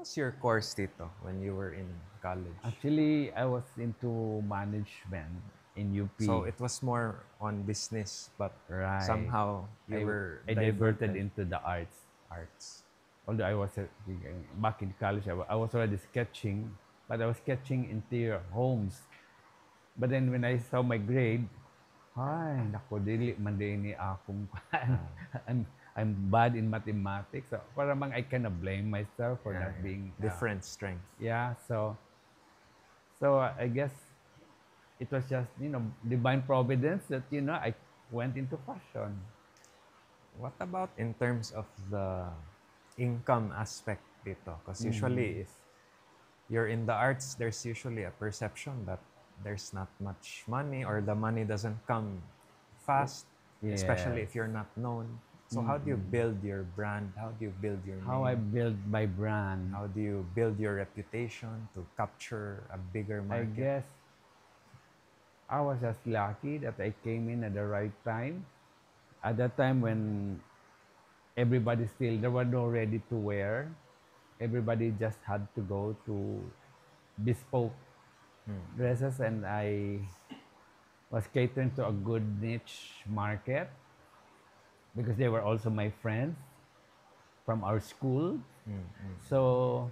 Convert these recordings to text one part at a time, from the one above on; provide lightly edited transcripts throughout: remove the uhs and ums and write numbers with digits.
what's your course, Tito, when you were in college? Actually, I was into management in So UP. it was more on business, but Right. somehow you I were I diverted diverted into the arts. arts. Although I was back in college, I was already sketching, but I was sketching interior homes. But then when I saw my grade, ay, naku, dili man din ni akong Ah, I'm I'm bad in mathematics. So, parang I kind of blame myself for yeah, not yeah. being, Different strength. yeah. So I guess it was just, divine providence that, I went into fashion. What about in terms of the income aspect, Tito? Because Mm. usually if you're in the arts, there's usually a perception that there's not much money or the money doesn't come fast, especially Yes. if you're not known. So how do you Mm-mm. build your brand? How do you build your How I name? build my brand. How do you build your reputation to capture a bigger I market? guess I was just lucky that I came in at the right time. At that time when everybody still, there were no ready to wear. Everybody just had to go to bespoke dresses, and I was catering to a good niche market because they were also my friends from our school. So,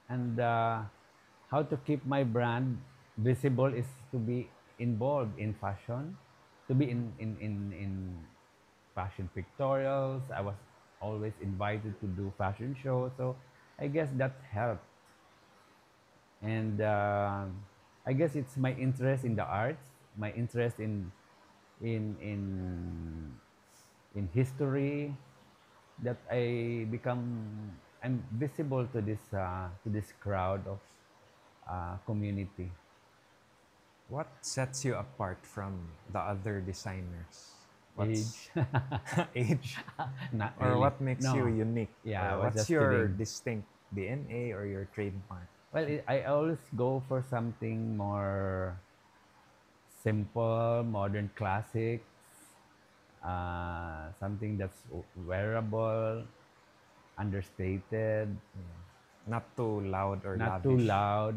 and how to keep my brand visible is to be involved in fashion, to be in fashion pictorials. I was always invited to do fashion shows, so I guess that helped. And I guess it's my interest in the arts, my interest in in in history, that I'm visible to this crowd of community. What sets you apart from the other designers? What's Age. age? Not Or really. what makes you No. unique? Yeah, I Or was what's just your kidding. distinct DNA or your trademark? Well, I always go for something more simple, modern classics, something that's wearable, understated, Not too loud or not too lavish. loud,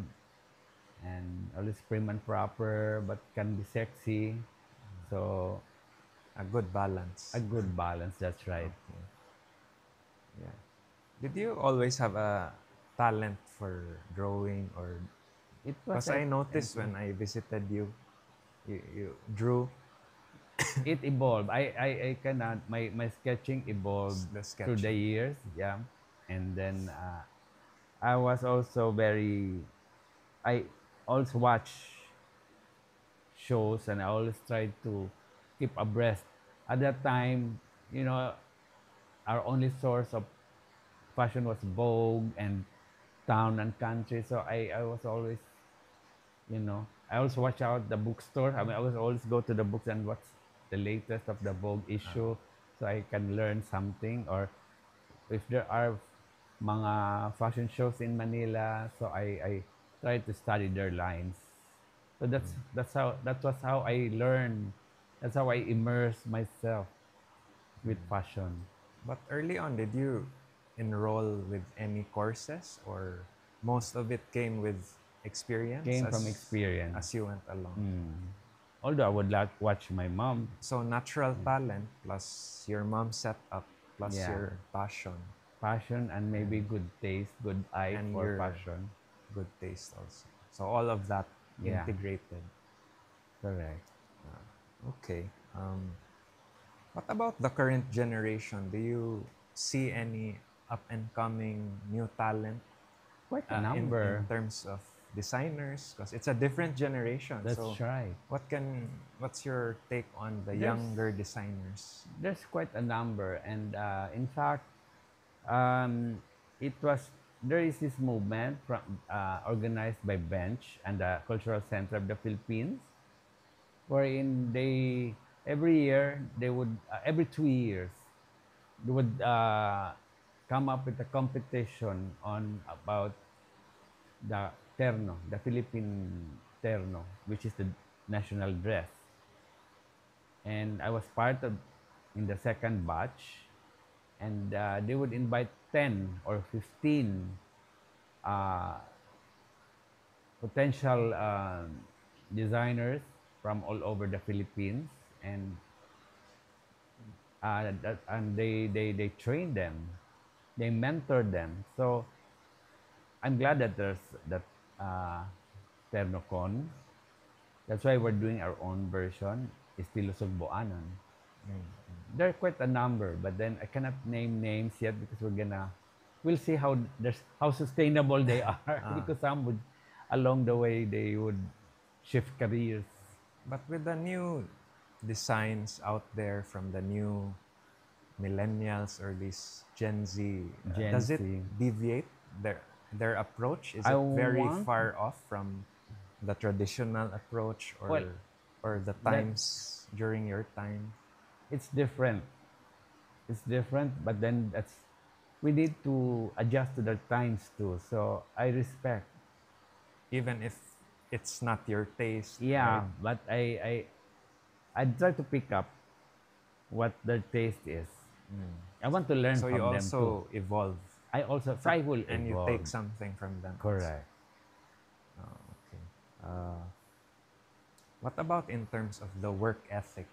and always prim and proper, but can be sexy. So A good a balance. good balance. That's right. Okay. Yeah. Did you always have a talent for drawing or It was because I I think noticed when I visited you, you drew it evolved. I cannot my sketching evolved the through the sketching. years. Yeah, and then I was also very. I also watch shows, and I always try to keep abreast. At that time, you know, our only source of fashion was Vogue and Town and Country. So I was always, I always watch out the bookstore. I mean, I was always go to the books and what's the latest of the Vogue issue, so I can learn something. Or if there are mga fashion shows in Manila, so I try to study their lines. So that was how I learned. That's how I immerse myself with fashion. But early on, did you enroll with any courses or most of it came with experience Came from experience. as you went along? Although I would like watch my mom. So natural talent plus your mom setup plus Yeah, your passion passion and maybe and good taste, good eye and for your fashion. good taste also. So all of that Yeah, integrated. correct. Okay. What about the current generation? Do you see any up and coming new talent Quite a in number. terms of designers? Because it's a different generation. So, That's right. what's your take on the There's younger designers? there's quite a number, and in fact, um, it was there is this movement from organized by Bench and the Cultural Center of the Philippines, wherein they every year they would every 2 years they would come up with a competition on about the terno, the Philippine terno, which is the national dress. And I was part of in the second batch, and they would invite 10 or 15 uh, potential designers from all over the Philippines, and they train them, they mentor them. So I'm glad that there's that uh, Ternocon. That's why we're doing our own version, Estilo Sugboanon. There are quite a number, but then I cannot name names yet because we'll see how sustainable they are Ah, because some would along the way they would shift careers. but with the new designs out there from the new millennials or this Gen Z, Gen does it Z. deviate their approach? Is I it very want far off from the traditional approach, well or the that times during your time? it's different. It's different, but then that's we need to adjust to the times too. So I respect. Even if it's not your taste, right? Yeah, but I try to pick up what their taste is. I want to learn So you from them too. also evolve I also from, I will and you evolve. take something from them also. Correct. Oh, okay. What about in terms of the work ethic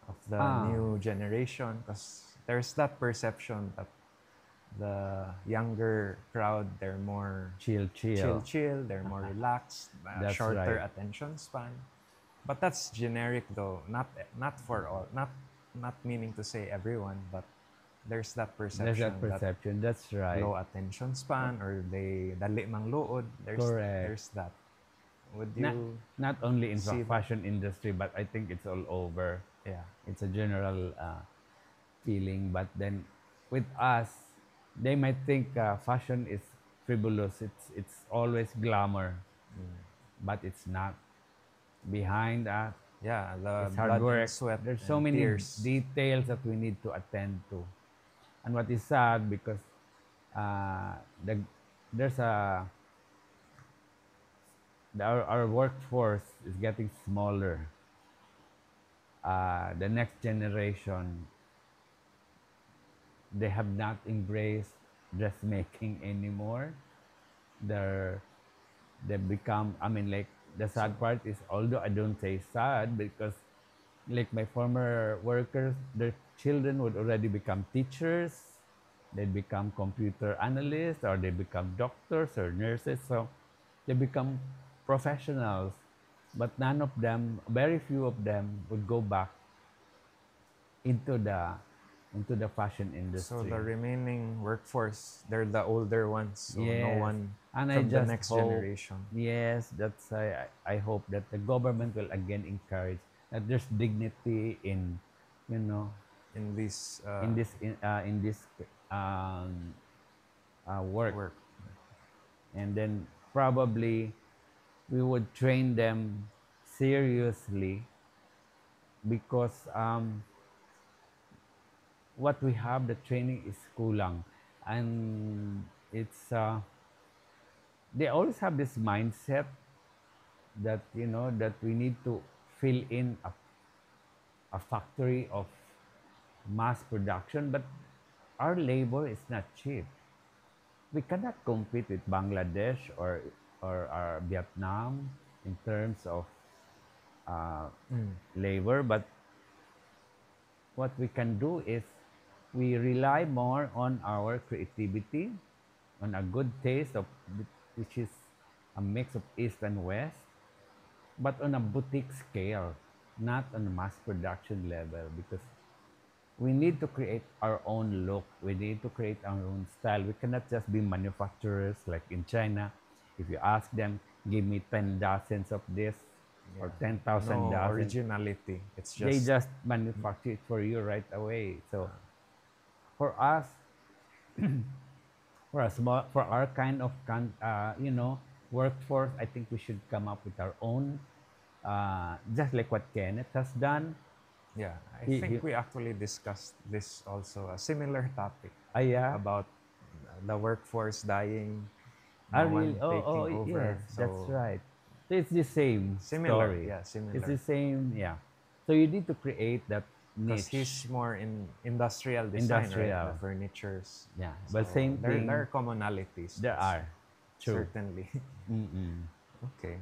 of the Ah, new generation? Because there's that perception that the younger crowd, they're more chill, chill. chill, they're more relaxed, That's shorter right. attention span. But that's generic though, not for all, not meaning to say everyone, but there's that There's perception that that perception. That's right. low attention span or they dali mang luod. Correct. There's that. Would Not you not only in the see that? fashion industry, but I think it's all over. Yeah. It's a general feeling. But then with us, they might think fashion is frivolous. It's always glamour, but it's not. Behind that, Yeah, the it's hard blood and work. sweat There's so and many tears. details that we need to attend to. And what is sad because uh, the, there's our workforce is getting smaller. The next generation, they have not embraced dressmaking anymore. They're they become. I mean, like the So sad part is, although I don't say sad because like my former workers, their children would already become teachers, they become computer analysts, or they become doctors or nurses. So they become professionals. But none of them, very few of them, would go back into the into the fashion so the industry. remaining workforce, they're the older ones, so no Yes, one and I from the just next hope, generation. yes, that's I hope that the government will again encourage that there's dignity in, you know, In this in this um, work, work. and then probably we would train them seriously because what we have the training is kulang, and it's they always have this mindset that that we need to fill in a factory of mass production, but our labor is not cheap. We cannot compete with Bangladesh or Vietnam in terms of uh, labor. But what we can do is we rely more on our creativity, on a good taste of which is a mix of East and West, but on a boutique scale, not on a mass production level, because we need to create our own look. We need to create our own style. We cannot just be manufacturers like in China. If you ask them, give me 10 dozens of this or Yeah. 10,000 No dozens, originality. It's they just just manufacture it for you right away. So for us, for our kind of workforce, I think we should come up with our own, just like what Kenneth has done. yeah. I He think we actually discussed this also, a similar topic yeah. about the workforce dying, Ah, no really? one Oh, taking yes, over. that's So right. So it's the same similar, story. yeah, It's similar. the same, yeah. So you need to create Because niche. he's more in industrial design, right? Industrial. The furnitures. Yeah, but So same there thing. are commonalities. There That's are. True. certainly. Mm-mm. Okay.